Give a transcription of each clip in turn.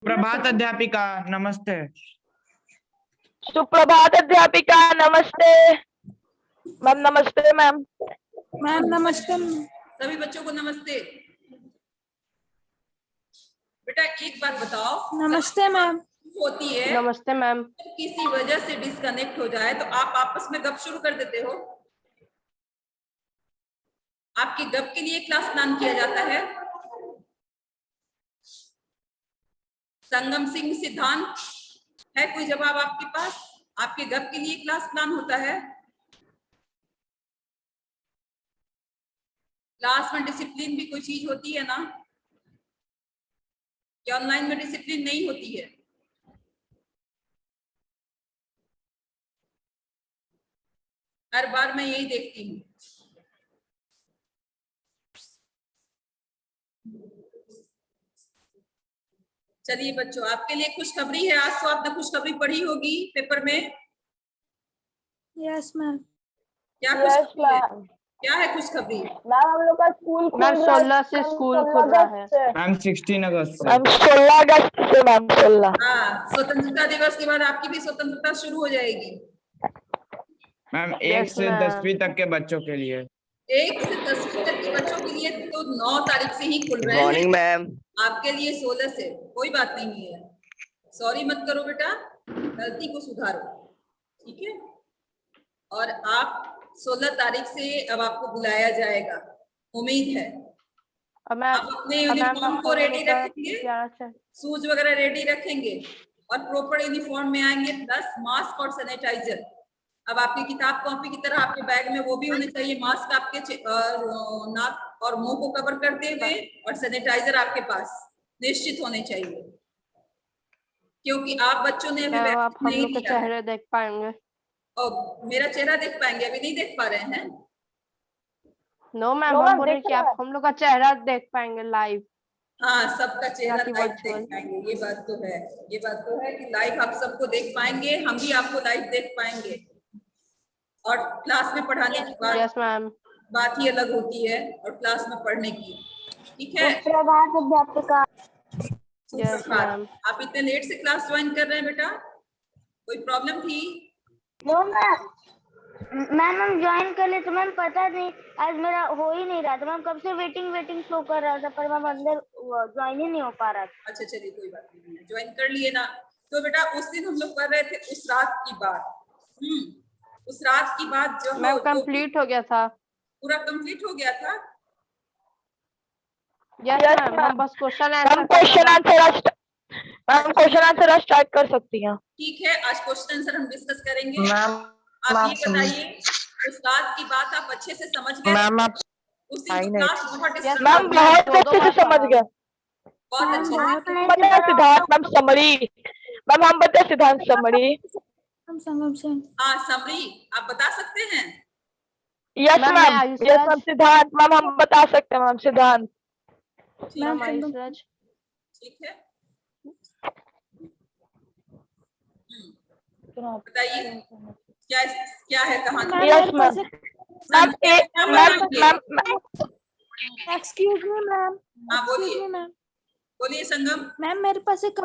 प्रभात अध्यापिका नमस्ते। सुप्रभात अध्यापिका नमस्ते। मैम नमस्ते मैम। मैम नमस्ते। सभी बच्चों को नमस्ते। बेटा एक बात बताओ। नमस्ते मैम। होती है नमस्ते मैम। किसी वजह से डिस्कनेक्ट हो जाए तो आप आपस में गप शुरू कर देते हो। आपके गप के लिए क्लास प्लान किया जाता है। संगम सिंह सिद्धांत है कोई जवाब आपके पास? आपके गप के लिए क्लास प्लान होता है। क्लास में डिसिप्लिन भी कोई चीज होती है ना? क्या ऑनलाइन में डिसिप्लिन नहीं होती है? हर बार मैं यही देखती हूँ। चलिए बच्चों, आपके लिए खुशखबरी है। आज तो आपने खुशखबरी पढ़ी होगी पेपर में। Yes ma'am. क्या खुशखबरी है? क्या है खुशखबरी? मैम हम लोग का स्कूल खुल रहा है। 16 से स्कूल खुल रहा है। मैम 16 अगस्त से। मैम 16 अगस्त से मैम 16। हाँ, स्वतंत्रता दिवस के बाद आपकी भी स्वतंत्रता शुरू हो जाएगी। मैम 1 से 10वीं तक के बच्चों के लिए। 1 से 10वीं तक के बच्चों के लिए तो 9 तारीख से ही खुल रहे हैं। Morning ma'am. आपके लिए 16 से। कोई बात नहीं है, सॉरी मत करो बेटा, गलती को सुधारो, ठीक है। और आप 16 तारीख से अब आपको बुलाया जाएगा, उम्मीद है। आप अपने यूनिफॉर्म को रेडी रखेंगे, शूज वगैरह रेडी रखेंगे और प्रॉपर यूनिफॉर्म में आएंगे, प्लस मास्क और सैनिटाइजर। अब आपकी किताब कॉपी की तरह आपके बैग में वो भी होने चाहिए। मास्क आपके नाक और मुंह को कवर करते हुए और सैनिटाइजर आपके पास निश्चित होने चाहिए, क्योंकि आप बच्चों ने अभी वैक्सीन नहीं लिया है। चेहरे देख पाएंगे? और मेरा चेहरा देख पाएंगे? अभी नहीं देख पा रहे हैं। नो मैम, हम बोल रहे हैं कि आप हम लोग का चेहरा देख पाएंगे लाइव। हाँ, सबका चेहरा लाइव देख पाएंगे, ये बात तो है। ये बात तो है कि लाइव आप सबको देख पाएंगे, हम भी आपको लाइव देख पाएंगे। और क्लास में पढ़ाने की बात ही अलग होती है, और क्लास में पढ़ने की, ठीक है। सुप्रभात अध्यापिका। सुप्रभात। आप इतने लेट से क्लास ज्वाइन कर रहे हैं बेटा, कोई प्रॉब्लम थी? नो मैम हम ज्वाइन कर ले तो मैम पता नहीं, आज मेरा हो ही नहीं रहा था मैम, कब से वेटिंग शो कर रहा था पर मैम अंदर ज्वाइन ही नहीं हो पा रहा था। अच्छा चलिए, कोई बात नहीं, ज्वाइन कर लिए ना। तो बेटा उस दिन हम लोग कर रहे थे उस रात की बात। उस रात की बात जो मैम कंप्लीट हो गया था। पूरा कंप्लीट हो गया था। यस मैम, हम बस क्वेश्चन आंसर स्टार्ट कर सकती हैं। ठीक है, आज क्वेश्चन आंसर हम डिस्कस करेंगे। आप ये बताइए, उस रात की बात आप अच्छे से समझ गए? मैम आप उस दिन तो क्लास बहुत मैम बहुत अच्छे से समझ गए। बहुत अच्छे से। बता सिद्धांत मैम समरी। मैम हम बता सिद्धांत समरी। हाँ समरी आप बता सकते हैं? यस मैम सिद्धांत मैम हम बता सकते हैं मैम सिद्धांत। ठीक है, बताइए क्या क्या है कहानी? Yes ma'am. Excuse me ma'am. हाँ बोलिए। बोलिए संगम। मैम मेरे पास एक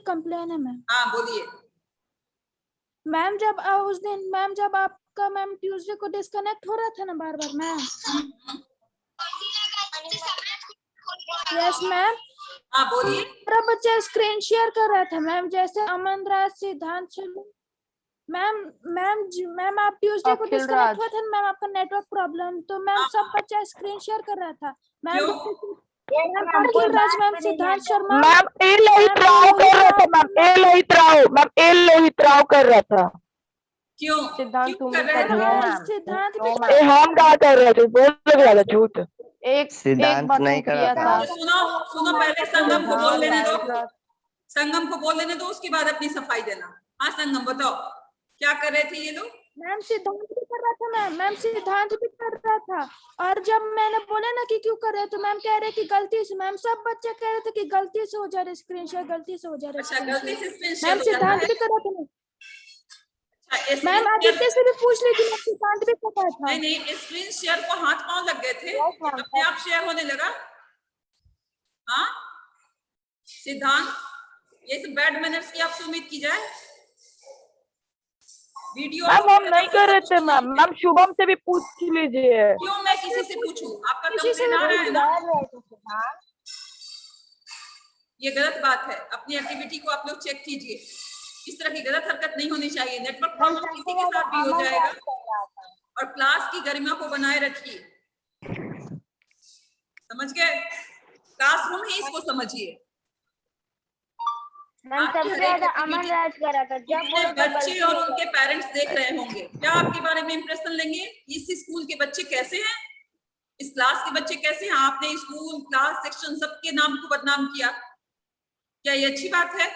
कंप्लेन है। मैम हाँ बोलिए। मैम जब उस दिन मैम जब आपका मैम ट्यूसडे को डिस्कनेक्ट हो रहा था ना बार बार मैम। Yes ma'am. हाँ बोलिए। मेरा बच्चा स्क्रीन शेयर कर रहा था मैम, जैसे अमन राज सिद्धांत मैम आप ट्यूसडे को डिस्कनेक्ट हुआ था मैम, आपका नेटवर्क प्रॉब्लम, तो मैम सब बच्चा स्क्रीन शेयर कर रहा था मैम। अखिल राज मैम, सिद्धांत शर्मा मैम लोहित राव कर रहा था। क्यों? सिद्धांत क्यों कर रहे थे? सिद्धांत हम क्या कर रहे थे? बोल रहा था झूठ। एक सिद्धांत नहीं कर रहा था। सुनो पहले संगम को बोल लेने दो। संगम को बोल लेने दो, उसके बाद अपनी सफाई देना। हाँ संगम बताओ क्या कर रहे थे ये लोग? मैम सिद्धांत भी कर रहा था मैम सिद्धांत भी कर रहा था। और जब मैंने बोला ना कि क्यों कर रहे, तो मैम कह रहे कि गलती से। मैम सब बच्चे कह रहे थे कि गलती से हो जा रहे स्क्रीन शेयर, गलती से हो जा रहे। अच्छा गलती से स्क्रीन शेयर मैम सिद्धांत भी कर रहा था मैम। आदित्य से भी पूछ लीजिए, मैम सिद्धांत भी कर रहा था। नहीं स्क्रीन शेयर को हाथ पांव लग गए थे, अपने आप शेयर होने लगा। हाँ सिद्धांत, ये सब बैड मैनर्स की आपसे उम्मीद की जाए? वीडियो मैम हम नहीं कर रहे थे मैम। मैम शुभम से भी पूछ लीजिए। क्यों मैं किसी से पूछूं? आपका किसी से कंप्लेन आ रहा है ना? हाँ ये गलत बात है। अपनी एक्टिविटी को आप लोग चेक कीजिए। इस तरह की गलत हरकत नहीं होनी चाहिए। नेटवर्क प्रॉब्लम किसी के साथ भी हो जाएगा। और क्लास की गरिमा को बनाए रखिए, समझ गए? क्लासरूम ही इसको समझिए। मैम आपकी सबसे हर एक ज्यादा अमन activity राज करा था जब कितने बोला था बच्चे गलती और हो उनके गया। पेरेंट्स देख रहे होंगे, क्या आपके बारे में इंप्रेशन लेंगे? इस स्कूल के बच्चे कैसे हैं, इस क्लास के बच्चे कैसे हैं? आपने स्कूल, क्लास, सेक्शन सबके नाम को बदनाम किया। क्या ये अच्छी बात है?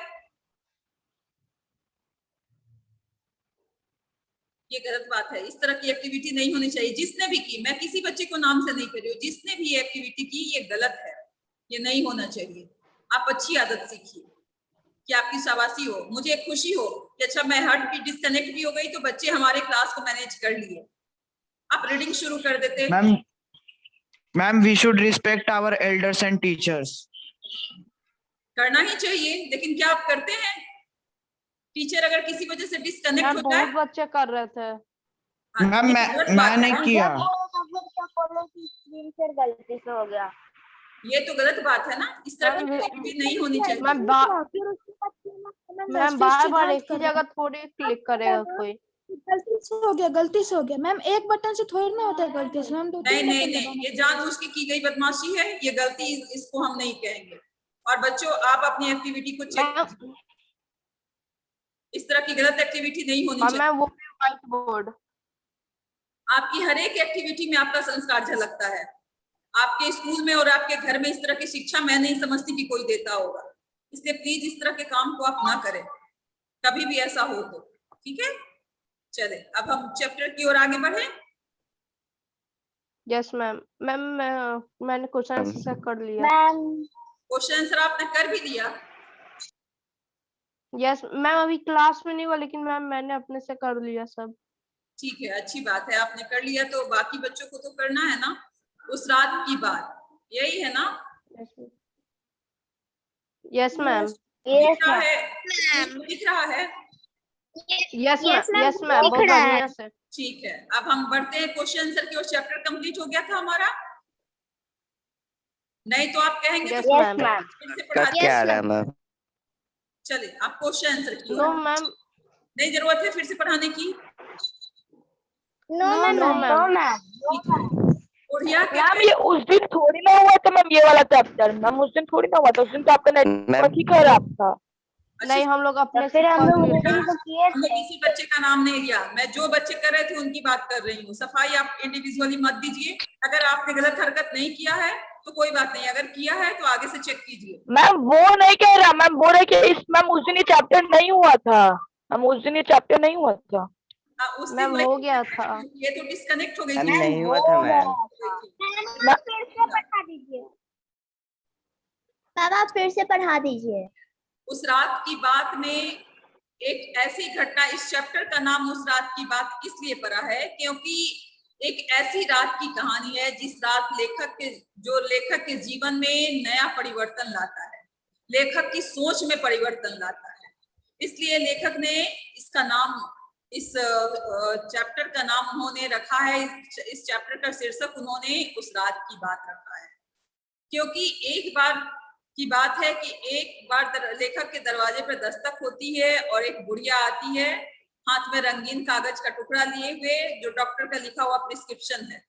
ये गलत बात है। इस तरह की एक्टिविटी नहीं होनी चाहिए। जिसने भी की, मैं किसी बच्चे को नाम से नहीं कर रही हूँ, जिसने भी ये एक्टिविटी की ये गलत है, ये नहीं होना चाहिए। आप अच्छी आदत सीखिए कि आपकी शाबाशी हो, मुझे खुशी हो कि अच्छा मैं हट भी डिस्कनेक्ट भी हो गई तो बच्चे हमारे क्लास को मैनेज कर लिए। आप रीडिंग शुरू कर देते। Ma'am we should respect our elders and teachers. करना ही चाहिए, लेकिन क्या आप करते हैं? टीचर अगर किसी वजह से डिस्कनेक्ट मैम हो जाए, बहुत बच्चे कर रहे थे। हाँ, मैम ये गलत बात मैंने है। किया। स्क्रीन शेयर गलती से हो गया। ये तो गलत बात है ना। इस तरह की एक्टिविटी नहीं होनी चाहिए। मैम बार बार एक ही जगह थोड़ी क्लिक करेगा कोई। गलती से हो गया, गलती से हो गया मैम। एक बटन से थोड़ी ना होता है गलती से मैम। नहीं नहीं नहीं, ये जानबूझ के की गई बदमाशी है, ये गलती इसको हम नहीं कहेंगे। और बच्चों, आप अपनी एक्टिविटी को चेक, इस तरह की गलत एक्टिविटी नहीं होनी चाहिए। मैम वो व्हाइट बोर्ड, आपकी हर एक एक्टिविटी में आपका संस्कार झलकता है। आपके स्कूल में और आपके घर में इस तरह की शिक्षा मैं नहीं समझती कि कोई देता होगा। इसलिए प्लीज इस तरह के काम को आप ना करें, कभी भी ऐसा हो तो। ठीक है, चले अब हम चैप्टर की ओर आगे बढ़े। Yes ma'am. मैम मैंने क्वेश्चन आंसर कर लिया। मैम क्वेश्चन आंसर आपने कर भी दिया? यस मैम, अभी क्लास में नहीं हुआ लेकिन मैम मैंने अपने से कर लिया सब। ठीक है, अच्छी बात है, आपने कर लिया तो बाकी बच्चों को तो करना है ना। उस रात की बात यही है ना? Yes ma'am. दिख रहा है? दिख रहा है? यस मैम, यस मैम, बहुत बढ़िया से। ठीक है, अब हम बढ़ते हैं क्वेश्चन आंसर की ओर। चैप्टर कंप्लीट हो गया था हमारा? नहीं तो आप कहेंगे यस तो मैम। फिर से पढ़ा कट क्या आ रहा है मैम? चले आप क्वेश्चन आंसर की नो ओर। मैम, नहीं जरूरत है फिर से पढ़ाने की? No ma'am, no no ma'am. Ma'am. Odia के मैम ये उस दिन थोड़ी ना हुआ था मैम, ये वाला चैप्टर। मैम उस दिन थोड़ी ना हुआ था, उस दिन तो आपका नेटवर्क ही खराब था। नहीं, हम लोग अपने से फिर हम कर लोग लिए थे। रीडिंग तो किए हमने थे। किसी बच्चे का नाम नहीं लिया, मैं जो बच्चे कर रहे थे उनकी बात कर रही हूँ। सफाई आप इंडिविजुअली मत दीजिए। अगर आपने गलत हरकत नहीं किया है तो कोई बात नहीं, अगर किया है तो आगे से चेक कीजिए। मैम वो नहीं कह रहा, मैम बोल रहे कि इस मैम उस दिन ये चैप्टर नहीं हुआ था। मैम उस दिन ये चैप्टर नहीं हुआ था। उस दिन मैम हो गया था। ये तो डिस्कनेक्ट हो गई मैम थी। नहीं हुआ था मैम। मैम फिर से पढ़ा दीजिए। मैम आप फिर से पढ़ा दीजिए। उस रात की बात में एक ऐसी घटना, इस चैप्टर का नाम उस रात की बात इसलिए पड़ा है क्योंकि एक ऐसी रात की कहानी है जिस रात लेखक के जीवन में नया परिवर्तन लाता है, लेखक की सोच में परिवर्तन लाता है। इसलिए लेखक ने इसका नाम, इस चैप्टर का नाम उन्होंने रखा है, इस चैप्टर का शीर्षक उन्होंने उस रात की बात रखा है। क्योंकि एक बार की बात है कि एक बार लेखक के दरवाजे पर दस्तक होती है और एक बुढ़िया आती है हाथ में रंगीन कागज का टुकड़ा लिए हुए, जो डॉक्टर का लिखा हुआ प्रिस्क्रिप्शन है।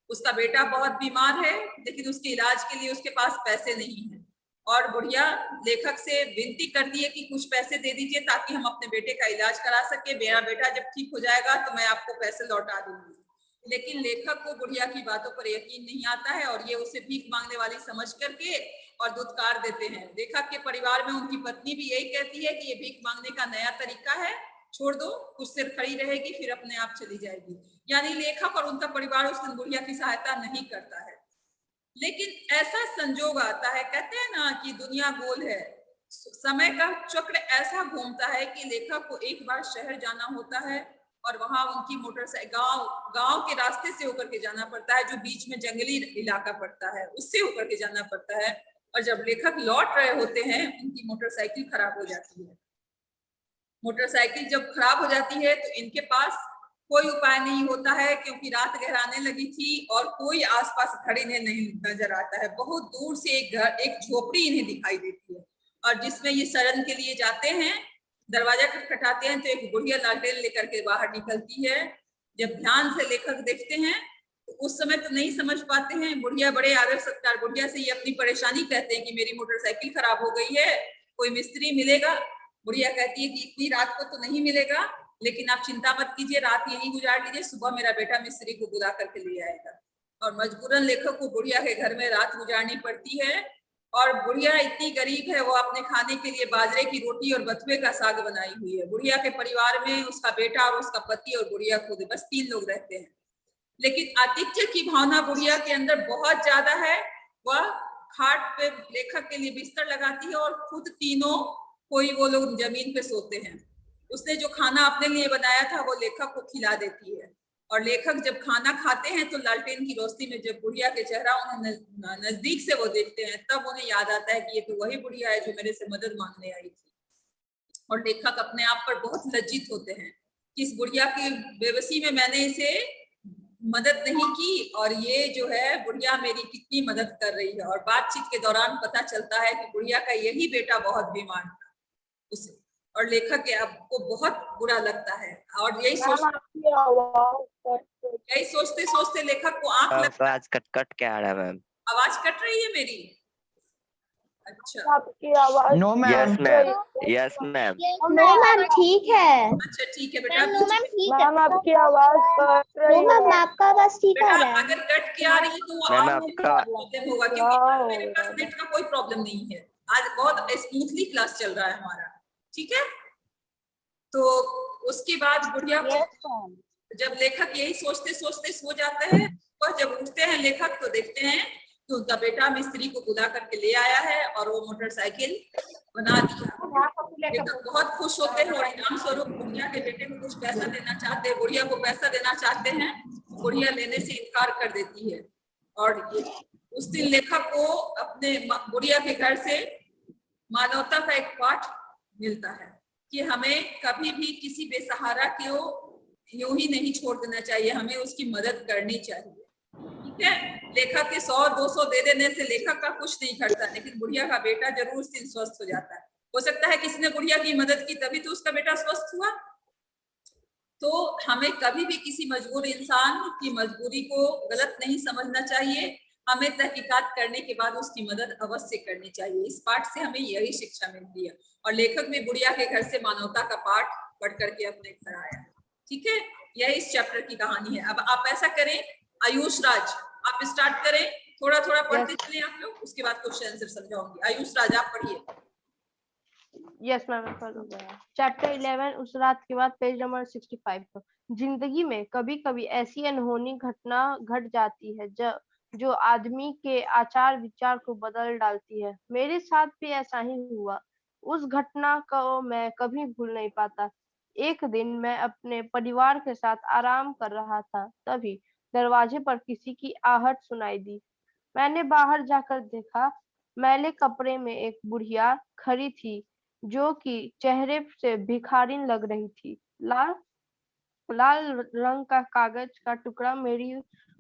उसका बेटा बहुत बीमार है लेकिन उसके इलाज के लिए उसके पास पैसे नहीं है और बुढ़िया लेखक से विनती करती है कि कुछ पैसे दे दीजिए ताकि हम अपने बेटे का इलाज करा सके। मेरा बेटा जब ठीक हो जाएगा तो मैं आपको पैसे लौटा दूंगी। लेकिन लेखक को बुढ़िया की बातों पर यकीन नहीं आता है और ये उसे भीख मांगने वाली समझ करके और दुत्कार देते हैं। लेखक के परिवार में उनकी पत्नी भी यही कहती है कि ये भीख मांगने का नया तरीका है, छोड़ दो, कुछ देर खड़ी रहेगी फिर अपने आप चली जाएगी। यानी लेखक और उनका परिवार उस दिन बुढ़िया की सहायता नहीं करता है। लेकिन ऐसा संजोग आता है, कहते हैं ना कि दुनिया गोल है, समय का चक्र ऐसा घूमता है कि लेखक को एक बार शहर जाना होता है और वहां उनकी मोटरसाइकिल गांव के रास्ते से होकर के जाना पड़ता है, जो बीच में जंगली इलाका पड़ता है, उससे होकर के जाना पड़ता है। और जब लेखक लौट रहे होते हैं उनकी मोटरसाइकिल खराब हो जाती है। मोटरसाइकिल जब खराब हो जाती है तो इनके पास कोई उपाय नहीं होता है, क्योंकि रात गहराने लगी थी और कोई आसपास घर इन्हें नहीं नजर आता है। बहुत दूर से एक घर, एक झोपड़ी इन्हें दिखाई देती है और जिसमें ये शरण के लिए जाते हैं। दरवाजा खटखटाते हैं तो एक बुढ़िया लालटेन लेकर के बाहर निकलती है। जब ध्यान से लेखक देखते हैं तो उस समय तो नहीं समझ पाते हैं। बुढ़िया बड़े आदर सत्कार, बुढ़िया से ये अपनी परेशानी कहते हैं कि मेरी मोटरसाइकिल खराब हो गई है, कोई मिस्त्री मिलेगा। बुढ़िया कहती है कि इतनी रात को तो नहीं मिलेगा, लेकिन आप चिंता मत कीजिए, रात यहीं गुजार लीजिए, सुबह मेरा बेटा मिस्त्री को बुला करके ले आएगा। और मजबूरन लेखक को बुढ़िया के घर में रात गुजारनी पड़ती है। और बुढ़िया इतनी गरीब है, वो अपने खाने के लिए बाजरे की रोटी और बथुए का साग बनाई हुई है। बुढ़िया के परिवार में उसका बेटा और उसका पति और बुढ़िया खुद, बस 3 लोग रहते हैं। लेकिन आतिथ्य की भावना बुढ़िया के अंदर बहुत ज्यादा है। वह खाट पे लेखक के लिए बिस्तर लगाती है और खुद तीनों कोई वो लोग जमीन पे सोते हैं। उसने जो खाना अपने लिए बनाया था वो लेखक को खिला देती है। और लेखक जब खाना खाते हैं तो लालटेन की रोशनी में जब बुढ़िया के चेहरा उन्हें नजदीक से वो देखते हैं, तब उन्हें याद आता है कि ये तो वही बुढ़िया है जो मेरे से मदद मांगने आई थी। और लेखक अपने आप पर बहुत लज्जित होते हैं कि इस बुढ़िया की बेबसी में मैंने इसे मदद नहीं की और ये जो है बुढ़िया मेरी कितनी मदद कर रही है। और बातचीत के दौरान पता चलता है कि बुढ़िया का यही बेटा बहुत बीमार था उसे, और लेखक के आपको बहुत बुरा लगता है। और यही सोचते सोचते लेखक को आंख लगता है। आवाज कट के आ रहा है मैम। आवाज कट रही है मेरी? अच्छा, आपकी आवाज No, ma'am. Yes ma'am, yes ma'am. No ma'am ठीक है। अच्छा ठीक है बेटा। नो मैम ठीक है। मैम आपकी आवाज कट रही नो मैम है। आपका आवाज ठीक आ बेटा रहा है। अगर कट के आ रही है तो वो मैम, आपको आपका- प्रॉब्लम होगा, क्योंकि मेरे पास नेट का कोई प्रॉब्लम नहीं है। आज बहुत स्मूथली क्लास चल रहा है हमारा, ठीक है। तो उसके बाद बुढ़िया को जब लेखक यही सोचते सोचते सो जाते हैं, और जब उठते हैं लेखक तो देखते हैं कि उनका बेटा मिस्त्री को बुला करके ले आया है और वो मोटरसाइकिल बना दिया। लेखक बहुत खुश होते हैं और इनाम स्वरूप बुढ़िया के बेटे को कुछ पैसा देना चाहते हैं, बुढ़िया को पैसा देना चाहते हैं। बुढ़िया लेने से इनकार कर देती है। और उस दिन लेखक को अपने बुढ़िया के घर से मानवता का एक पाठ मिलता है कि हमें कभी भी किसी बेसहारा को यूं ही नहीं छोड़ देना चाहिए, हमें उसकी मदद करनी चाहिए, ठीक है। लेखक के 100-200 दे देने से लेखक का कुछ नहीं घटता, लेकिन बुढ़िया का बेटा जरूर उस दिन स्वस्थ हो जाता है। हो सकता है किसी ने बुढ़िया की मदद की तभी तो उसका बेटा स्वस्थ हुआ। तो हमें कभी भी किसी मजबूर इंसान की मजबूरी को गलत नहीं समझना चाहिए, हमें तहकीकात करने के बाद उसकी मदद अवश्य करनी चाहिए। इस पाठ से हमें यही शिक्षा मिलती है। और लेखक भी बुढ़िया के घर से मानवता का पाठ पढ़ करके अपने घर आया, ठीक है। यही इस चैप्टर की कहानी है। अब आप ऐसा करें, आयुष राज आप स्टार्ट करें, थोड़ा थोड़ा पढ़ते चले आप लोग, उसके बाद क्वेश्चन आंसर समझाऊंगी। आयुष राज आप पढ़िए। यस मैम, मैं कर दूंगा। चैप्टर 11 उस रात के बाद, पेज नंबर 65 पर। जिंदगी में कभी कभी ऐसी अनहोनी घटना घट जाती है जो आदमी के आचार विचार को बदल डालती है। मेरे साथ भी ऐसा ही हुआ। उस घटना को मैं कभी भूल नहीं पाता। एक दिन मैं अपने परिवार के साथ आराम कर रहा था, तभी दरवाजे पर किसी की आहट सुनाई दी। मैंने बाहर जाकर देखा, मैले कपड़े में एक बुढ़िया खड़ी थी जो कि चेहरे से भिखारिन लग रही थी। लाल लाल रंग का कागज का टुकड़ा मेरी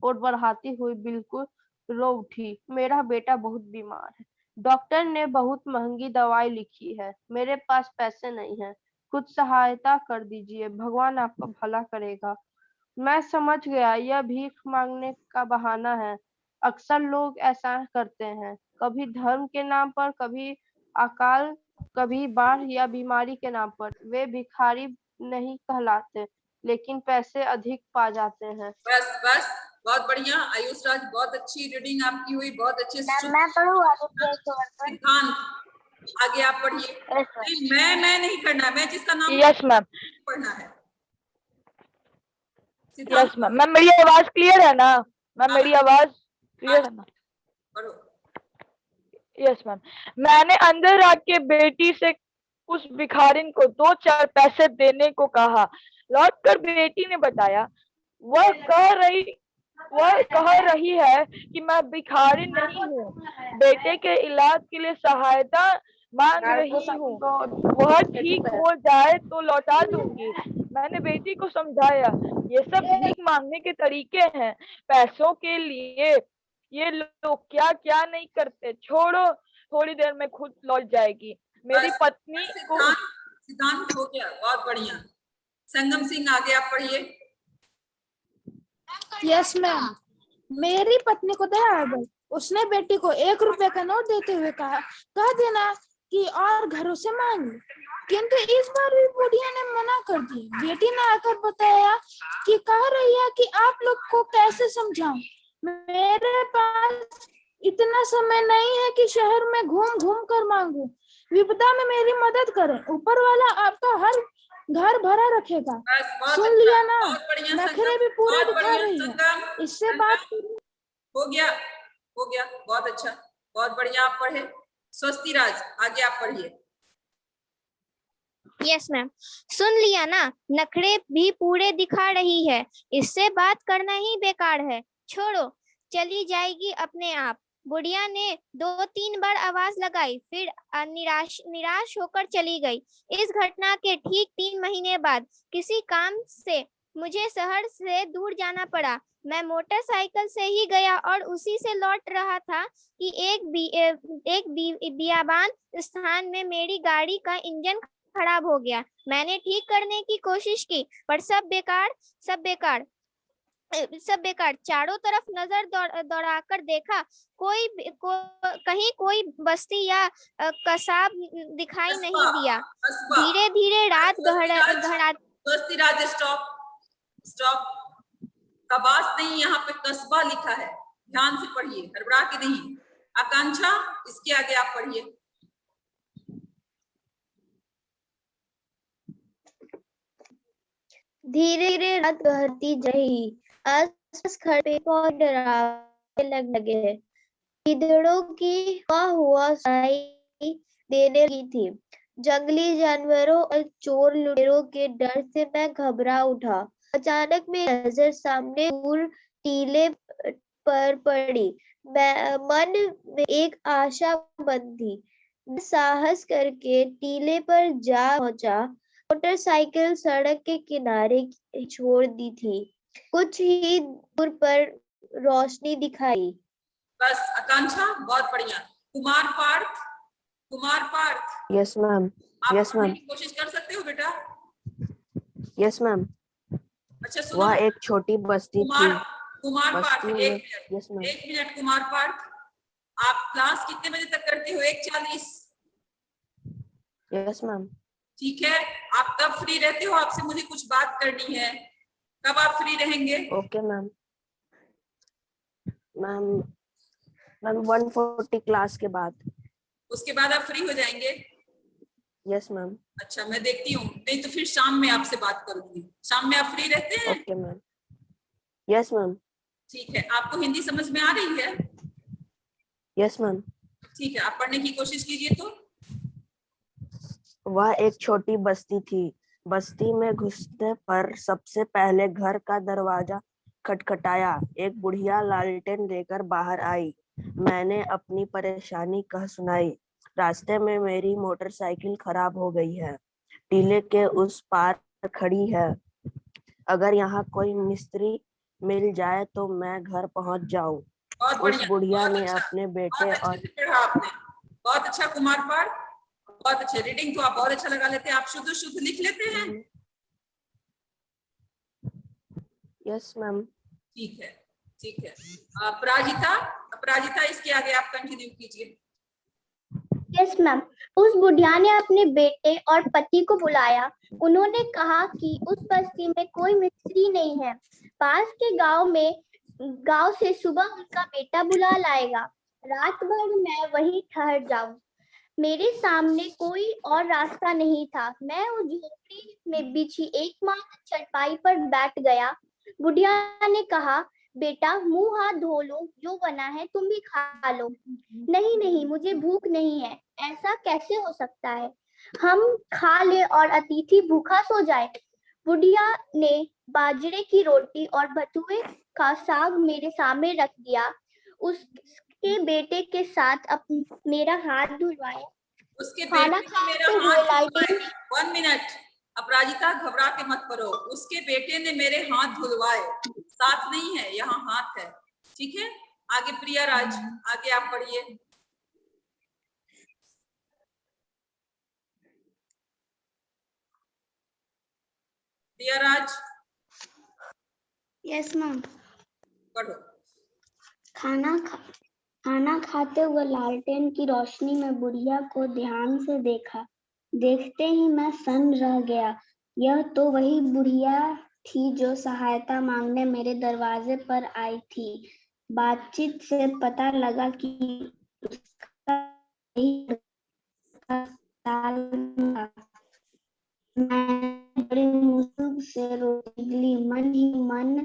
ओर बढ़ाती हुई बिल्कुल रो उठी। मेरा बेटा बहुत बीमार है, डॉक्टर ने बहुत महंगी दवाई लिखी है, मेरे पास पैसे नहीं हैं, कुछ सहायता कर दीजिए, भगवान आपका भला करेगा। मैं समझ गया यह भीख मांगने का बहाना है। अक्सर लोग ऐसा करते हैं, कभी धर्म के नाम पर, कभी अकाल, कभी बाढ़ या बीमारी के नाम पर। वे भिखारी नहीं कहलाते, लेकिन पैसे अधिक पा जाते हैं। बस बस, बहुत बढ़िया आयुष राज, बहुत अच्छी रीडिंग आपकी हुई, बहुत अच्छे। मैं पढ़ूँ सिद्धांत आगे आप पढ़िए। नहीं, मैं नहीं करना, मैं जिसका नाम यस मैम, पढ़ना है। Yes ma'am. मैम मेरी आवाज क्लियर है ना? मैम मेरी आवाज क्लियर है ना? पढ़ो। Yes ma'am. मैंने अंदर आके बेटी से उस भिखारिन को 2-4 पैसे देने को कहा। लौटकर बेटी ने बताया, वह कह रही वह कह रही है कि मैं भिखारी नहीं हूँ, बेटे के इलाज के लिए सहायता मांग रही हूँ, वह ठीक हो जाए तो लौटा दूंगी। मैंने बेटी को समझाया ये सब भीख मांगने के तरीके हैं, पैसों के लिए ये लोग क्या क्या नहीं करते, छोड़ो थोड़ी देर में खुद लौट जाएगी। मेरी बस, पत्नी बस को सिद्धांत हो गया, बहुत बढ़िया। संगम सिंह आगे आप पढ़िए। Yes ma'am. मेरी पत्नी को दया आ गई, उसने बेटी को 1 रुपए का नोट देते हुए कह देना कि और घरों से मांग लो, किंतु इस बार भी बुढ़िया ने मना कर दी। बेटी ने आकर बताया कि कह रही है कि आप लोग को कैसे समझाऊं, मेरे पास इतना समय नहीं है कि शहर में घूम घूम कर मांगू, विपदा में मेरी मदद करें, ऊपर वाला आपका हर घर भरा रखेगा। बस, बहुत सुन अच्छा, लिया ना, बहुत बढ़िया नखरे संगम, भी पूरे बहुत दिखा बढ़िया रही है, संगम। इससे बात हो गया, हो गया, बहुत अच्छा, बहुत बढ़िया आप पढ़े। स्वस्ति राज आगे आप पढ़िए। Yes ma'am. सुन लिया ना, नखरे भी पूरे दिखा रही है, इससे बात करना ही बेकार है, छोड़ो चली जाएगी अपने आप। बुढ़िया ने 2-3 बार आवाज लगाई, फिर निराश होकर चली गई। इस घटना के ठीक 3 महीने बाद किसी काम से मुझे शहर से दूर जाना पड़ा। मैं मोटरसाइकिल से ही गया और उसी से लौट रहा था कि एक बियाबान स्थान में मेरी गाड़ी का इंजन खराब हो गया। मैंने ठीक करने की कोशिश की, पर सब बेकार। चारों तरफ नजर दौड़ाकर देखा, कहीं कोई बस्ती या कसाब दिखाई नहीं दिया। धीरे धीरे रात गहरा स्वस्ति राज स्टॉप, स्टॉप। कबास नहीं, यहाँ पे कस्बा लिखा है, ध्यान से पढ़िए, हड़बड़ा के नहीं। आकांक्षा इसके आगे आप पढ़िए। धीरे धीरे रात गहरती रही, आसपास खड़े पौधे डरावने लगे हैं, गिद्धड़ों की हुआ सुनाई देने लगी थी। जंगली जानवरों और चोर लुटेरों के डर से मैं घबरा उठा। अचानक मेरी नजर सामने दूर टीले पर पड़ी। मन में एक आशा बंधी, साहस करके टीले पर जा पहुंचा। मोटरसाइकिल सड़क के किनारे छोड़ दी थी, कुछ ही दूर पर रोशनी दिखाई। बस आकांक्षा, बहुत बढ़िया। कुमार पार्थ। Yes ma'am. आप यस पढ़ने मैम। की कोशिश कर सकते हो बेटा? Yes ma'am. अच्छा सुनो, वह एक छोटी बस्ती थी। कुमार पार्थ, बस्ती एक में। Minute, yes ma'am. एक मिनट। कुमार पार्थ, आप क्लास कितने बजे तक करते हो? 1:40। Yes ma'am. ठीक है, आप कब फ्री रहते हो? आपसे मुझे कुछ बात करनी है, कब आप फ्री रहेंगे? Okay ma'am. मैम 140 क्लास के बाद। उसके बाद आप फ्री हो जाएंगे? Yes ma'am. अच्छा, मैं देखती हूँ, नहीं तो फिर शाम में आपसे बात करूंगी। शाम में आप फ्री रहते हैं? Okay ma'am. Yes ma'am. ठीक है, आपको हिंदी समझ में आ रही है? Yes ma'am. ठीक है, आप पढ़ने की कोशिश कीजिए। तो वह एक छोटी बस्ती थी। बस्ती में घुसने पर सबसे पहले घर का दरवाजा खटखटाया। एक बुढ़िया लालटेन लेकर बाहर आई। मैंने अपनी परेशानी कह सुनाई। रास्ते में मेरी मोटरसाइकिल खराब हो गई है, टीले के उस पार खड़ी है। अगर यहाँ कोई मिस्त्री मिल जाए तो मैं घर पहुंच जाऊं। उस बुढ़िया ने अपने बेटे और बहुत अच्छा कुमार पार्थ, बहुत अच्छे। रीडिंग तो आप बहुत अच्छा लगा लेते हैं। आप शुद्ध लिख लेते हैं? Yes ma'am. ठीक है, ठीक है। अपराजिता इसके आगे आप कंटिन्यू कीजिए। Yes ma'am. उस बुढ़िया ने अपने बेटे और पति को बुलाया। उन्होंने कहा कि उस बस्ती में कोई मिस्त्री नहीं है, पास के गांव से सुबह उनका बेटा बुला लाएगा। रात भर मैं वहीं ठहर जाऊं। मेरे सामने कोई और रास्ता नहीं था। मैं उस झोपड़ी में बिछी एकमात्र चटाई पर बैठ गया। बुढ़िया ने कहा, बेटा मुंह हाथ धो लो, जो बना है तुम भी खा लो। नहीं नहीं, मुझे भूख नहीं है। ऐसा कैसे हो सकता है? हम खा ले और अतिथि भूखा सो जाए। बुढ़िया ने बाजरे की रोटी और बथुए का साग मेरे सामने रख दिया। उसके बेटे के साथ मेरा हाथ धुलवाया। उसके खाना बेटे ने मेरा खाते हुए हाथ लालटेन धुलवाए। 1 मिनट, अपराजिता घबरा के मत पढ़ो। उसके बेटे ने मेरे हाथ धुलवाए, साथ नहीं है, यहाँ हाथ है। ठीक है, आगे प्रिया राज, आगे आप पढ़िए। प्रिया राज यस मैम। पढ़ो। खाना खाते हुए लालटेन की रोशनी में बुढ़िया को ध्यान से देखा। देखते ही मैं सन्न रह गया। यह तो वही बुढ़िया थी जो सहायता मांगने मेरे दरवाजे पर आई थी। बातचीत से पता लगा कि उसका यही अस्पताल था। मैं बड़ी मुश्किल से रोटी ली। मन ही मन मैं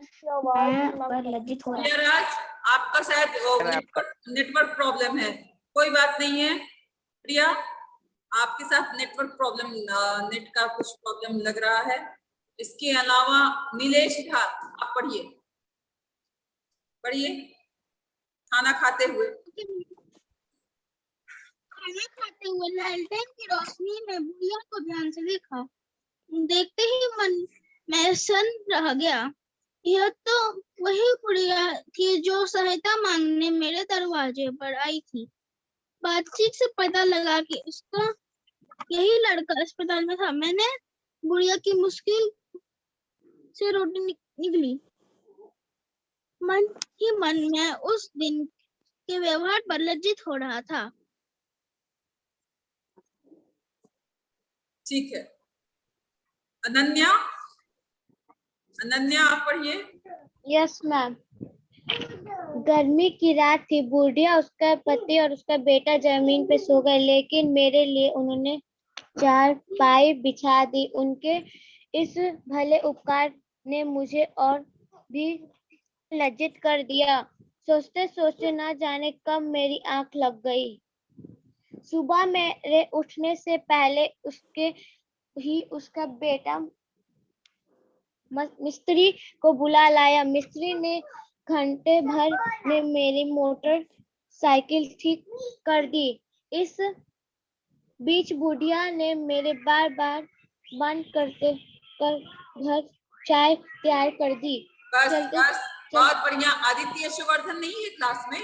पर लज्जित हो रहा। प्रिया राज, आपका शायद नेटवर्क प्रॉब्लम है। कोई बात नहीं है प्रिया, आपके साथ नेटवर्क प्रॉब्लम, नेट का कुछ प्रॉब्लम लग रहा है। इसके अलावा नीलेश झा, आप पढ़िए, पढ़िए। खाना खाते हुए लालटेन की रोशनी में बुढ़िया को ध्यान से देखा। देखते ही मन में सन्न रह गया। यह तो वही बुढ़िया थी जो सहायता मांगने मेरे दरवाजे पर आई थी। बातचीत से पता लगा कि उसका यही लड़का अस्पताल में था। मैंने बुढ़िया की मुश्किल से रोटी निकली। मन ही मन में उस दिन के व्यवहार पर लज्जित हो रहा था। ठीक है। अनन्या, अनन्या आप पढ़िए। Yes ma'am. गर्मी की रात थी। बुढ़िया, उसका पति और उसका बेटा जमीन पे सो गए, लेकिन मेरे लिए उन्होंने चारपाई बिछा दी। उनके इस भले उपकार ने मुझे और भी लज्जित कर दिया। सोचते सोचते ना जाने कब मेरी आंख लग गई। सुबह मेरे उठने से पहले उसका बेटा मिस्त्री को बुला लाया। मिस्त्री ने घंटे भर में मेरी मोटर साइकिल ठीक कर दी। इस बीच बुढ़िया ने मेरे बार बंद कर घर चाय तैयार कर दी। बस बस, बहुत बढ़िया। आदित्य यशोवर्धन नहीं है क्लास में?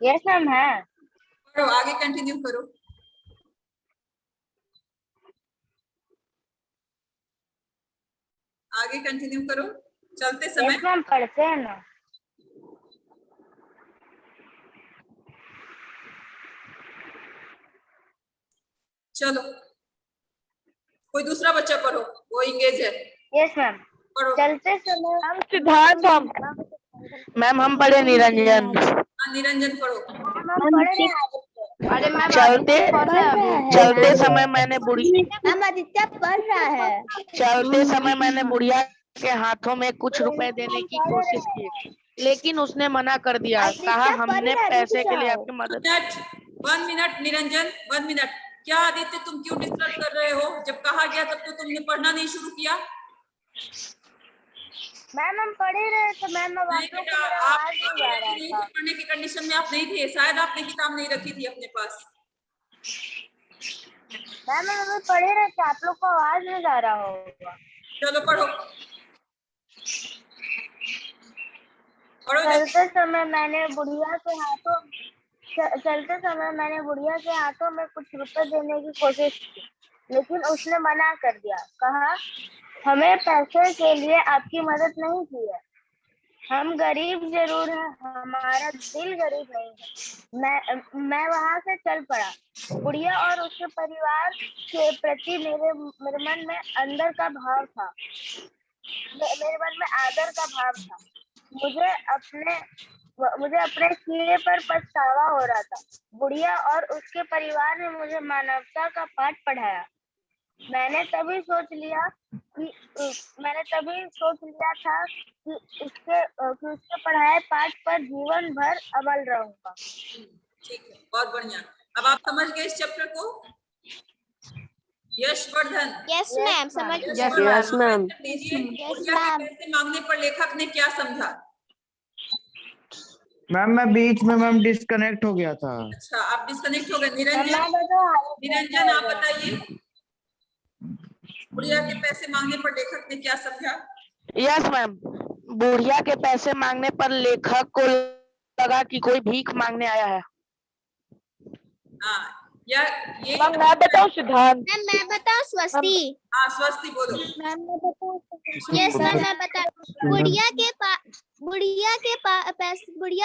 यस मैम है। पढ़ो, आगे कंटिन्यू करो। आगे कंटिन्यू करो, चलते समय। यस मैम, पढ़ते हैं ना। चलो, कोई दूसरा बच्चा पढ़ो, वो इंगेज है। Yes ma'am. पढ़ो। चलते समय हम सिद्धार्थ, मैम हम पढ़े निरंजन। हाँ, निरंजन पढ़ो। अरे मैम चलते समय मैंने आदित्य पढ़ रहा है। चलते समय मैंने बुढ़िया के हाथों में कुछ रुपए देने की कोशिश की, लेकिन उसने मना कर दिया। कहा हमने पैसे के लिए आपकी मदद। 1 मिनट निरंजन, 1 मिनट। क्या आदित्य, तुम क्यों डिस्टर्ब कर रहे हो? जब कहा गया तब तो तुमने पढ़ना नहीं शुरू किया। मैम हम पढ़ ही रहे थे। मैम अब नहीं बेटा, आप पढ़ने की कंडीशन में आप नहीं थे। शायद आपने किताब नहीं रखी थी अपने पास। मैम हम पढ़ ही रहे थे, आप लोग को आवाज नहीं जा रहा होगा। चलो पढ़ो। चलते समय मैंने बुढ़िया के हाथों में कुछ रुपए देने की कोशिश की, लेकिन उसने मना कर दिया। कहा हमें पैसे के लिए आपकी मदद नहीं की है। हम गरीब जरूर हैं, हमारा दिल गरीब नहीं है। मैं वहां से चल पड़ा। बुढ़िया और उसके परिवार के प्रति मेरे मन में अंदर का भाव था। मेरे मन में आदर का भाव था। मुझे अपने किए पर पछतावा हो रहा था। बुढ़िया और उसके परिवार ने मुझे मानवता का पाठ पढ़ाया। मैंने तभी सोच लिया था कि उसके पढ़ाए पाठ पर जीवन भर अमल रहूंगा। ठीक है, बहुत बढ़िया। अब आप समझ गए इस चैप्टर को? यशवर्धन, यस मैम, समझ गई। Yes ma'am. लीजिए, Yes, बुढ़िया के ma'am. पैसे मांगने पर लेखक ने क्या समझा? मैम मैं बीच में मैम डिस्कनेक्ट हो गया था। अच्छा, आप डिस्कनेक्ट हो गए। निरंजन आप बताइए, बुढ़िया के पैसे मांगने पर लेखक ने क्या समझा? यस मैम, बुढ़िया के पैसे मांगने पर लेखक को लगा कि कोई भीख मांगने आया है। हाँ, या ये मैम मैं बताऊं सिद्धांत? मैम मैं बताऊं स्वस्ति? हाँ, स्वस्ति बोलो। यस मैम मैं बता। बुढ़िया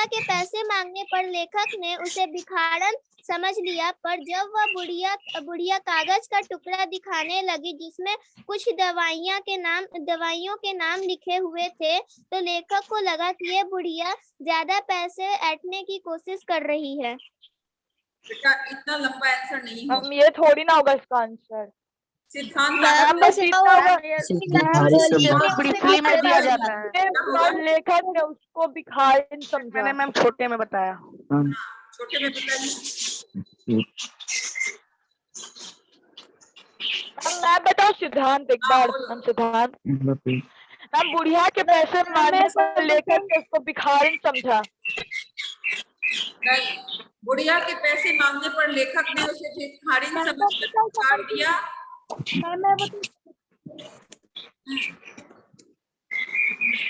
के पैसे मांगने पर लेखक ने उसे भिखारन समझ लिया, पर जब वह बुढ़िया कागज का टुकड़ा दिखाने लगी जिसमें कुछ दवाइयों के नाम लिखे हुए थे, तो लेखक को लगा कि ये बुढ़िया ज्यादा पैसे ऐंठने की कोशिश कर रही है। बेटा इतना लंबा आंसर नहीं हो। ये थोड़ी ना होगा इसका आंसर। सिद्धांत मैम बस इतना होगा, ब्रीफली में दिया जाता है। लेखक ने उसको भिखारिन समझा। मैंने मैम छोटे में बताया। छोटे में बताइए। मैं बताऊं सिद्धांत एक बार? हम सिद्धांत मैम, बुढ़िया के पैसे मांगने पर लेखक ने उसको भिखारिन समझा। नहीं, बुढ़िया के पैसे मांगने पर लेखक ने उसे भिखारिन समझकर पुकार दिया।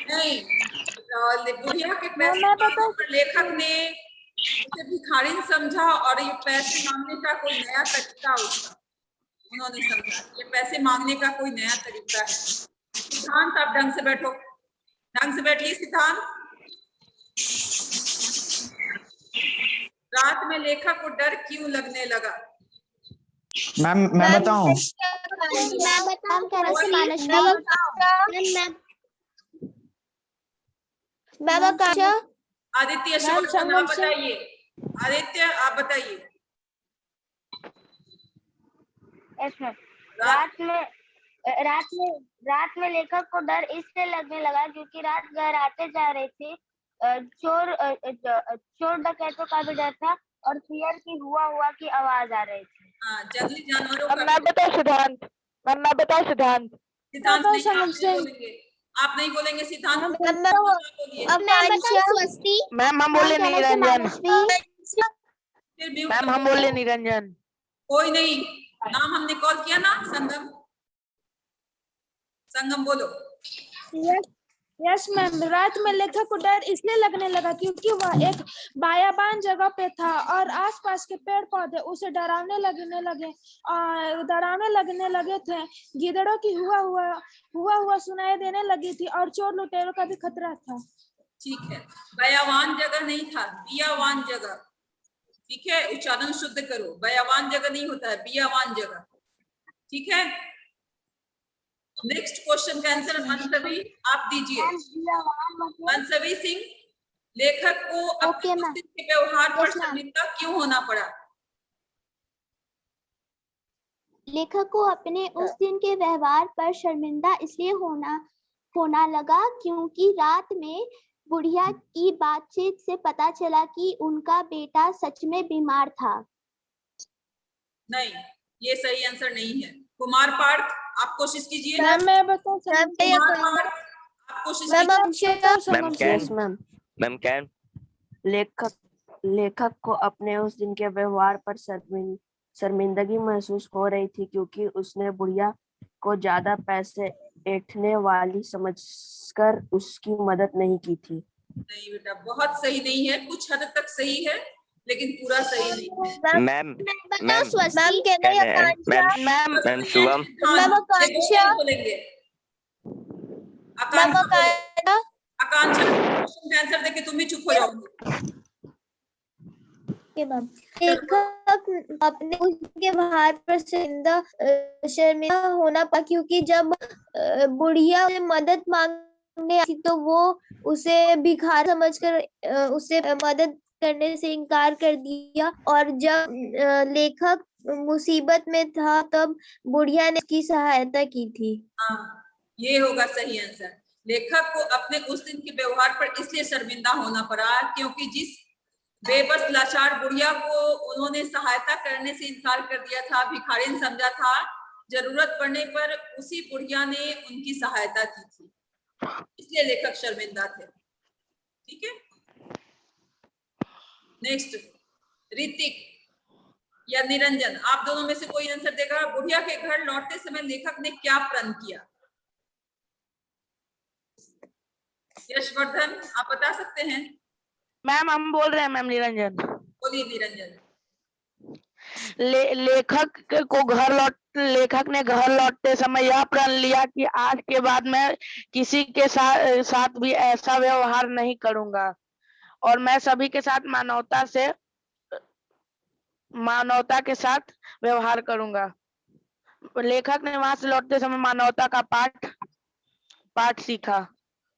नहीं, बुढ़िया के पैसे मांगने पर लेखक ने उसे भिखारिन समझा और ये पैसे मांगने का कोई नया तरीका उन्होंने समझा। ये पैसे मांगने का कोई नया तरीका है। सिद्धांत आप ढंग से बैठो, ढंग से बैठिए। सिद्धांत, रात में लेखक को डर क्यों लगने लगा? मैम मैं बताऊं? आदित्य शिववर्धन आप बताइए। आदित्य आप बताइए। रात में लेखक को डर इससे लगने लगा क्योंकि रात गहराते जा रही थी। चोर डकैतों का भी डर था और शेर की हुआ की आवाज आ रही थी। जंगली जानवरों का। मैं बताऊं सिद्धांत? मैं बताऊं सिद्धांत? सिद्धांत नहीं, आप नहीं बोलेंगे। आप नहीं बोलेंगे सिद्धांत। मैम हम बोले निरंजन। मैम हम बोले निरंजन। कोई नहीं, नाम हमने कॉल किया ना। संगम, संगम बोलो। यस मैम, रात में लेखक को डर इसलिए लगने लगा क्योंकि वह एक बायाबान जगह पे था और आसपास के पेड़ पौधे उसे डरावने लगने लगे थे। गिद्धड़ों की हुआ सुनाई देने लगी थी और चोर लुटेरों का भी खतरा था। ठीक है, बयावान जगह नहीं था, बियावान जगह। ठीक है, उच्चारण शुद्ध करो। बयावान जगह नहीं होता है, बियावान जगह। ठीक है, नेक्स्ट क्वेश्चन का आंसर मनसवी आप दीजिए। मनसवी सिंह, लेखक को अपने उस दिन के व्यवहार पर शर्मिंदा क्यों होना पड़ा? लेखक को अपने उस दिन के व्यवहार पर शर्मिंदा इसलिए होना लगा क्योंकि रात में बुढ़िया की बातचीत से पता चला कि उनका बेटा सच में बीमार था। नहीं, ये सही आंसर नहीं है। कुमार पार्थ आप कोशिश कीजिए। मैं बताऊं? आप कोशिश कीजिए। लेखक को अपने उस दिन के व्यवहार पर शर्मिंदगी महसूस हो रही थी क्योंकि उसने बुढ़िया को ज्यादा पैसे ऐंठने वाली समझकर उसकी मदद नहीं की थी। नहीं बेटा, बहुत सही नहीं है। कुछ हद तक सही है लेकिन पूरा सही नहीं है। मैम शुभम बोलेंगे। आकांक्षा आंसर देके तुम ही चुप हो जाओगे। लेखक अपने उसके व्यवहार पर शर्मिंदा होना पड़ा क्योंकि जब बुढ़िया से मदद मांगने आई तो वो उसे भिखारी समझकर उसे मदद करने से इनकार कर दिया और जब लेखक मुसीबत में था तब बुढ़िया ने उसकी सहायता की थी। हाँ, ये होगा सही आंसर। लेखक को अपने उस दिन के व्यवहार पर इसलिए शर्मिंदा होना पड़ा क्योंकि जिस बेबस लाचार बुढ़िया को उन्होंने सहायता करने से इनकार कर दिया था, भिखारिन समझा था, जरूरत पड़ने पर उसी बुढ़िया ने उनकी सहायता की थी, इसलिए लेखक शर्मिंदा थे। ठीक है, नेक्स्ट ऋतिक या निरंजन, आप दोनों में से कोई आंसर देगा। बुढ़िया के घर लौटते समय लेखक ने क्या प्रण किया? यशवर्धन, आप बता सकते हैं? मैम हम बोल रहे हैं मैम, निरंजन। बोलिए निरंजन। लेखक ने घर लौटते समय यह प्रण लिया कि आज के बाद मैं किसी के साथ भी ऐसा व्यवहार नहीं करूंगा और मैं सभी के साथ मानवता के साथ व्यवहार करूंगा। लेखक ने वहां से लौटते समय मानवता का पाठ सीखा।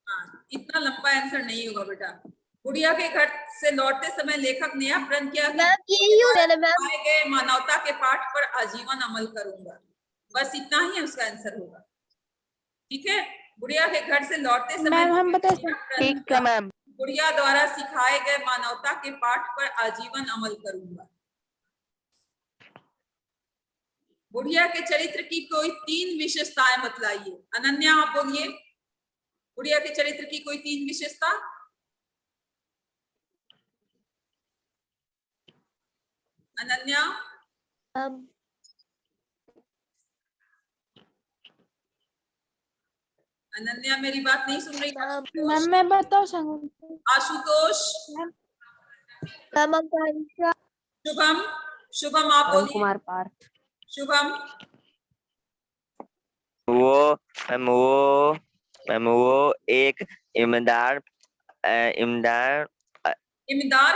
हाँ, इतना लंबा आंसर नहीं होगा बेटा। बुढ़िया के घर से लौटते समय लेखक ने यह प्रण किया कि सिखाए गए मानवता के पाठ पर आजीवन अमल करूंगा। बस इतना ही उसका आंसर होगा। ठीक है, बुढ़िया के घर से लौटते समय मैम हम बता ठीक है मैम। बुढ़िया द्वारा सिखाए गए मानवता के पाठ पर आजीवन अमल करूंगा। बुढ़िया के चरित्र की कोई 3 विशेषताएं बतलाइए। अनन्या आप बोलिए, बुढ़िया के चरित्र की कोई 3 विशेषता। अनन्या, अनन्या मेरी बात नहीं सुन रही। मैम मैं बताओ सकूं? आशुतोष, शुभम, शुभम आप बोलिए। कुमार पार्थ। शुभम, वो एक ईमानदार ईमानदार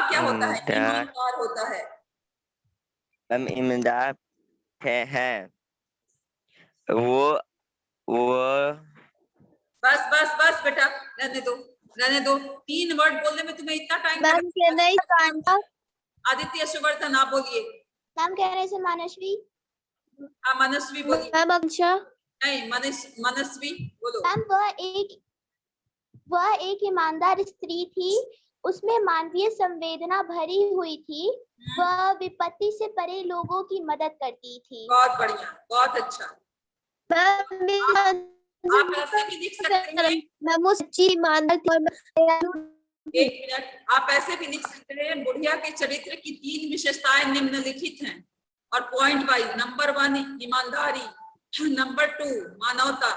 क्या होता है? ईमानदार होता है। ईमानदार है। वो बस बेटा, रहने दो। 3 वर्ड बोलने में तुम्हें इतना टाइम। आदित्य यशवर्धन आप बोलिए। नाम कह रहे थे मनस्वी। हाँ मनस्वी बोलिए। मैम अक्षा। नहीं मनस्वी बोलो। मैम वह एक ईमानदार स्त्री थी, उसमें मानवीय संवेदना भरी हुई थी, वह विपत्ति से परे लोगों की मदद करती थी। बहुत बढ़िया, बहुत अच्छा। आप ऐसे भी लिख सकते हैं। वो सच्ची ईमानदार थी। एक मिनट, आप ऐसे भी लिख सकते हैं, बुढ़िया के चरित्र की 3 विशेषताएं निम्नलिखित हैं और पॉइंट वाइज। नंबर 1 ईमानदारी, नंबर 2 मानवता,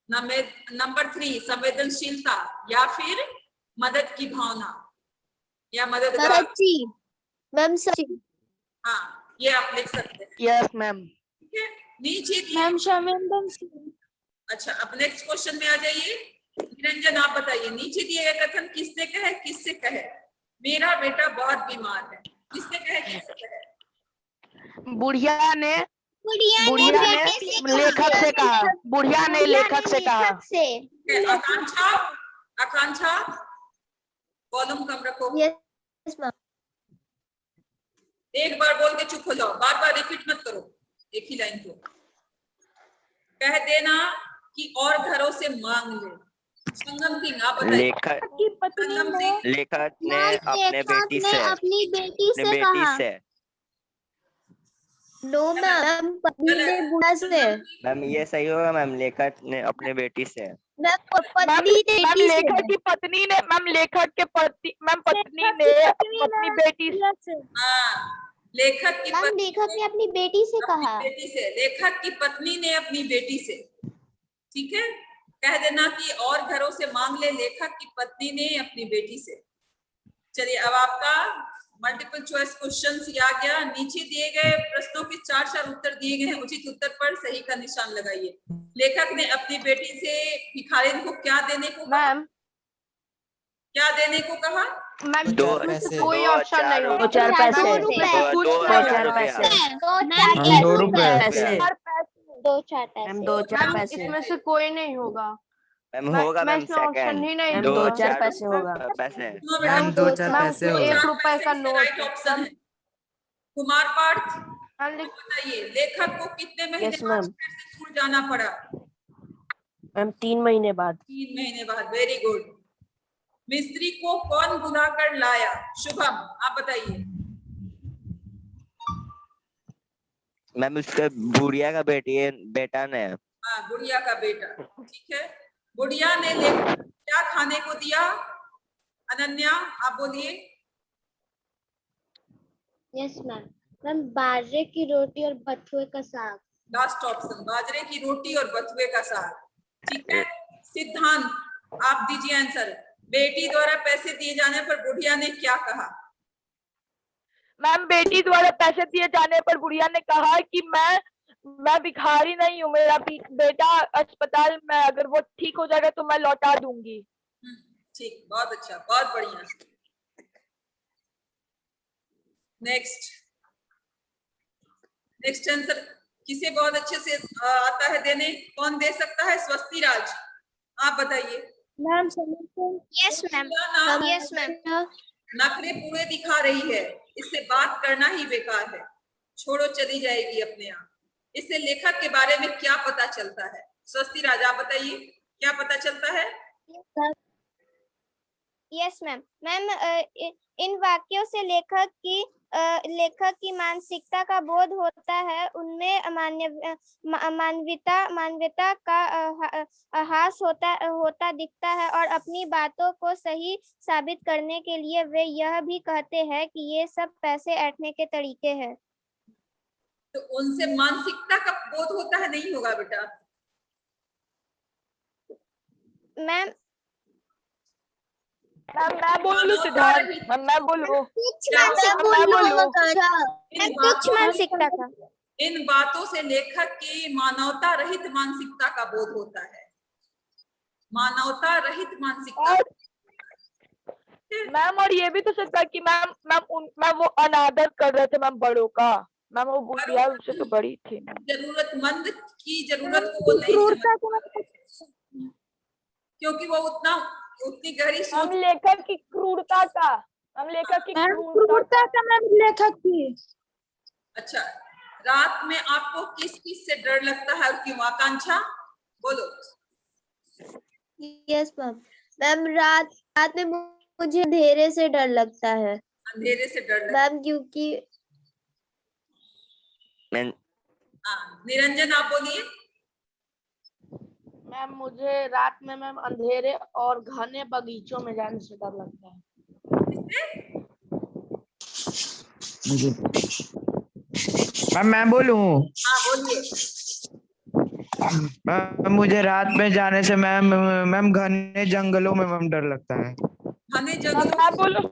नंबर 3 संवेदनशीलता या फिर मदद की भावना या मददगार। मैम सच्ची। हाँ, ये आप लिख सकते हैं। Yes ma'am. ठीक है, नीचे मैम संवेदनशील। अच्छा, अब नेक्स्ट क्वेश्चन में आ जाइए। निरंजन आप बताइए, नीचे दिए गए कथन किससे कहे? किससे कहे? मेरा बेटा बहुत बीमार है, किससे कहे? किससे कहे? बुढ़िया ने लेखक से कहा। बुढ़िया ने लेखक से कहा। आकांक्षा वॉल्यूम कम रखो। एक बार बोल के चुप हो जाओ, बार रिपीट मत करो एक ही लाइन को। कह देना कि और घरों से मांग ले। संगम सिंह आप बताइए। लेखक ने अपने बेटी से कहा। नो मैम, पत्नी ने बुढ़ा से। मैम ये सही होगा मैम, लेखक ने अपने बेटी से। लेखक की पत्नी ने अपनी बेटी से। हाँ, लेखक ने अपनी बेटी से कहा। लेखक की पत्नी ने अपनी बेटी से। ठीक है, कह देना कि और घरों से मांग ले, लेखक की पत्नी ने अपनी बेटी से। चलिए, अब आपका मल्टीपल चॉइस क्वेश्चन आ गया। नीचे दिए गए प्रश्नों के 4 उत्तर दिए गए हैं, उचित उत्तर पर सही का निशान लगाइए। लेखक ने अपनी बेटी से भिखारिन को क्या देने को कहा? क्या देने को कहा? मैम 2 पैसे। कोई ऑप्शन नहीं होगा। 4 पैसे। 2 पैसे। इसमें से कोई नहीं होगा। मैम होगा मैम, ऑप्शन ही नहीं। 2-4 पैसे होगा। पैसे। मैम 2-4 पैसे होगा। 1 रुपए का नोट। ऑप्शन है। कुमार पार्थ बताइए, लेखक को कितने महीने बाद घर से दूर जाना पड़ा? मैम 3 महीने बाद। 3 महीने बाद, वेरी गुड। मिस्त्री को कौन बुलाकर लाया? शुभम आप बताइए। मैम उसका बुढ़िया का बेटा ने। हाँ, गुड़िया का बेटा, ठीक है। गुड़िया ने क्या खाने को दिया? अनन्या आप बोलिए। Yes ma'am. मैम बाजरे की रोटी और बथुए का साग। लास्ट ऑप्शन, बाजरे की रोटी और बथुए का साग, ठीक है। सिद्धांत आप दीजिए आंसर। बेटी द्वारा पैसे दिए जाने पर बुढ़िया ने क्या कहा? मैम बेटी द्वारा पैसे दिए जाने पर बुढ़िया ने कहा कि मैं भिखारी नहीं हूँ, मेरा बेटा अस्पताल में, अगर वो ठीक हो जाएगा तो मैं लौटा दूंगी। ठीक, बहुत अच्छा, बहुत बढ़िया। नेक्स्ट आंसर किसे बहुत अच्छे से आता है देने? कौन दे सकता है? स्वस्ति राज आप बताइए। Ma'am yes ma'am. Yes ma'am. नखरे पूरे दिखा रही है, इससे बात करना ही बेकार है, छोड़ो चली जाएगी अपने आप। इससे लेखक के बारे में क्या पता चलता है? स्वस्ति राज आप बताइए, क्या पता चलता है? Yes ma'am. मैम इन वाक्यों से लेखक की मानसिकता का बोध होता है, उनमें मानवीयता का हास होता दिखता है, और अपनी बातों को सही साबित करने के लिए वे यह भी कहते हैं कि ये सब पैसे ऐंठने के तरीके हैं। तो उनसे मानसिकता का बोध होता है, नहीं होगा बेटा? मैम मैं बोलूं सिद्धांत? मैं बोलूं? तुच्छ मानसिकता का। इन बातों से लेखक की मानवता रहित मानसिकता का बोध होता है। मानवता रहित मानसिकता। मैम और ये भी तो सकता है कि मैम वो अनादर कर रहे थे मैम बड़ों का। मैम वो बुढ़िया उससे तो बड़ी थी। जरूरतमंद की जरूरत को वो नहीं समझ, क्योंकि वो उतनी गहरी सोच। हम लेखक की क्रूरता का, हम लेखक की क्रूरता का मैम लेखक की। अच्छा, रात में आपको किस चीज से डर लगता है और क्यों? आकांक्षा बोलो। Yes ma'am. मैम रात में मुझे अंधेरे से डर लगता है। अंधेरे से डर लगता है मैम क्योंकि निरंजन आप बोलिए। मैम मुझे रात में मैम अंधेरे और घने बगीचों में जाने से डर लगता है। मैं बोलूं? हाँ बोलिए। मैम मुझे रात में जाने से मैम घने जंगलों में मैम डर लगता है। घने जंगलों? मैं बोलूं?